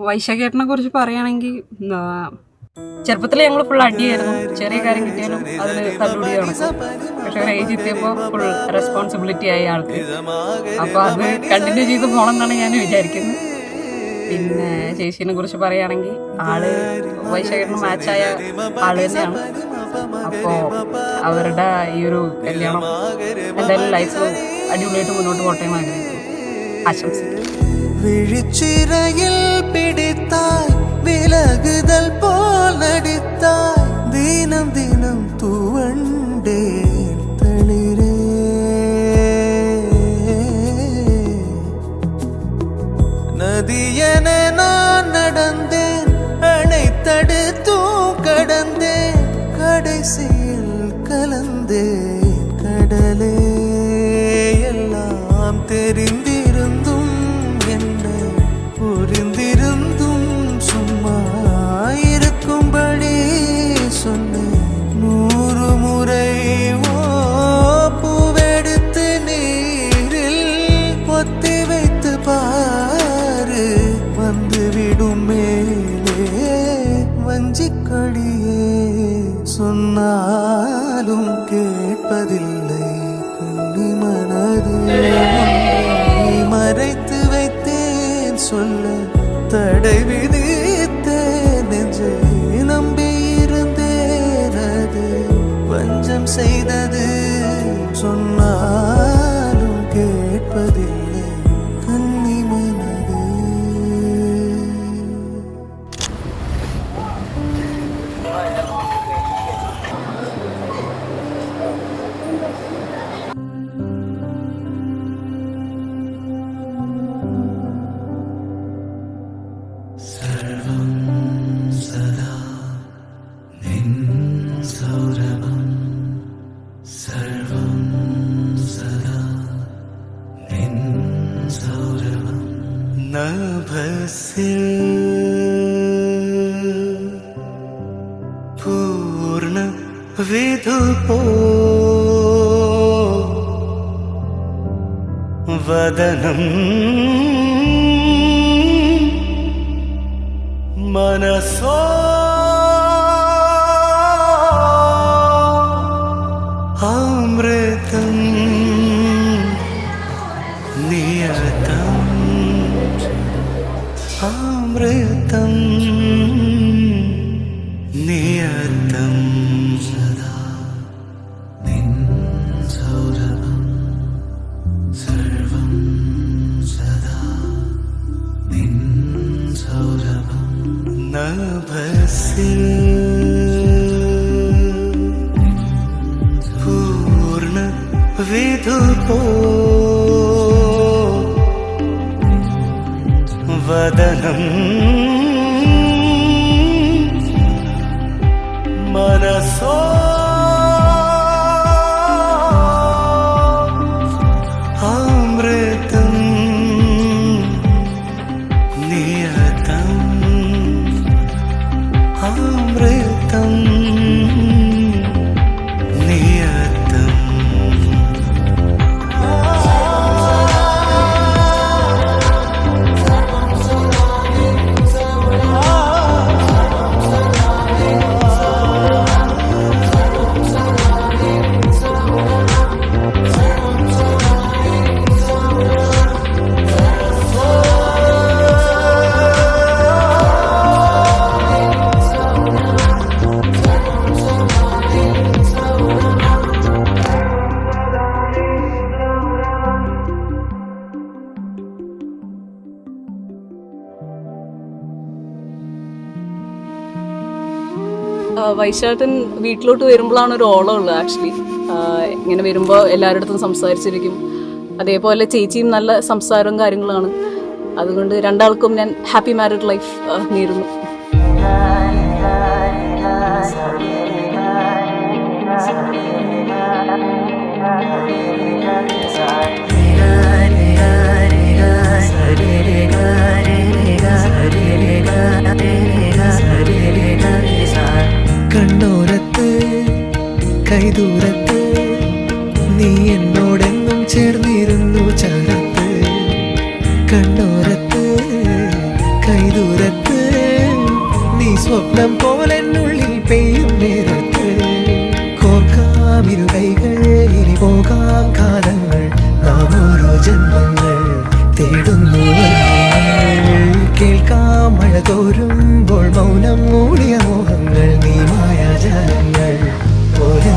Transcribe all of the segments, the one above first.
വൈശാഖേട്ടനെ കുറിച്ച് പറയുകയാണെങ്കിൽ ചെറുപ്പത്തിൽ ഞങ്ങൾ ഫുൾ അടിയായിരുന്നു. ചെറിയ കാര്യം കിട്ടിയാലും അതിൽ തല്ലുകൂടി നടക്കും. പക്ഷെ ഒരു ഏജ് എത്തിയപ്പോൾ ഫുൾ റെസ്പോൺസിബിലിറ്റി ആയി ആൾക്ക്. അപ്പോൾ അത് കണ്ടിന്യൂ ചെയ്ത് പോകണം എന്നാണ് ഞാൻ വിചാരിക്കുന്നത്. പിന്നെ ചേച്ചീനെ കുറിച്ച് പറയുകയാണെങ്കിൽ ആള് വൈശാഖേട്ടന് മാച്ചായ ആള് തന്നെയാണ്. അപ്പോൾ അവരുടെ ഈ ഒരു കല്യാണം എന്തായാലും ലൈഫ് അടിപൊളിയായിട്ട് മുന്നോട്ട് പോട്ടെ എന്ന് ആഗ്രഹിക്കുന്നു. ആശംസിക്കുന്നു. விழிச்சிறையில் பிடித்தாய் விலகுதல் போல் நடித்தாய் தினம் தினம் துவண்டே தளிரே நதியென நான் நடந்தேன் அணைத்தடுத்தும் கடந்தேன் கடைசியில் கலந்தேன் கடலே எல்லாம் தெரிந்திருந்தும் புரிந்திருந்தும் சும்மா இருக்கும்படி சொன்னேன் 100 முறை. பூவெடுத்து நீரில் பொத்தி வைத்து பாரு வந்துவிடும் மேலே வஞ்சிக்கொடியே சொன்னாலும் கேட்பதில்லை கண்ணி மனது மறைத்து வைத்தேன் சொல்ல தடை விதித்தேன் நெஞ்சை நம்பியிருந்தேன் அது வஞ்சம் செய்தது சொன்னாலும் கேட்பதில்லை கண்ணி மனது. നഭസിൽ പൂർണ്ണ വിധുപോ വദനം മനസോ അമൃതം നിയതം അമൃതം നിയതം സദാ നിൻ സൗരഭം സർവം സദാ നിൻ സൗരഭം നഭസിൽ പൂർണ്ണ വിധുപോ വദനം മനസോ അമൃതം നിയതം അമൃതം നിയതം. വൈശാഖൻ വീട്ടിലോട്ട് വരുമ്പോഴാണ് ഒരു ഓളം ഉള്ളത് ആക്ച്വലി. ഇങ്ങനെ വരുമ്പോൾ എല്ലാവരുടെ അടുത്തും സംസാരിച്ചിരിക്കും. അതേപോലെ ചേച്ചിയും നല്ല സംസാരവും കാര്യങ്ങളാണ്. അതുകൊണ്ട് രണ്ടാൾക്കും ഞാൻ ഹാപ്പി മാരിഡ് ലൈഫ് നേരുന്നു. കണ്ണോരത്ത് കൈദൂരത്ത് നീ എന്നോടെന്നും ചേർന്നിരുന്നു ചാരത്ത്. കണ്ണോരത്ത് കൈദൂരത്ത് നീ സ്വപ്നം പോലെന്നുള്ളിൽ പെയ്യും നേരത്ത്. കോർക്കാം ഇരു കൈകൾ ഇനി പോകാം കാലങ്ങൾ നാം ഓരോ ജന്മങ്ങൾ തേടുന്നു. കേൾക്കാം മഴ തോരുമ്പോൾ മൗനം മൂടിയ മോഹങ്ങൾ നീ മായാജാലങ്ങൾ പോലെ.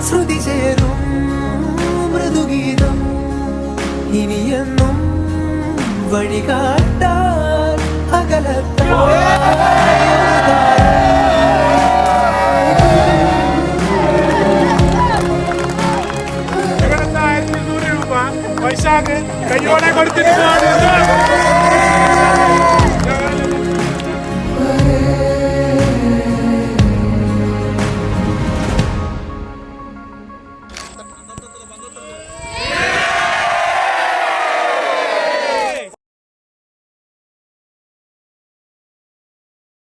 ശ്രുതി ചേരും മൃദുഗീതം ഇനിയെന്നും വഴികാ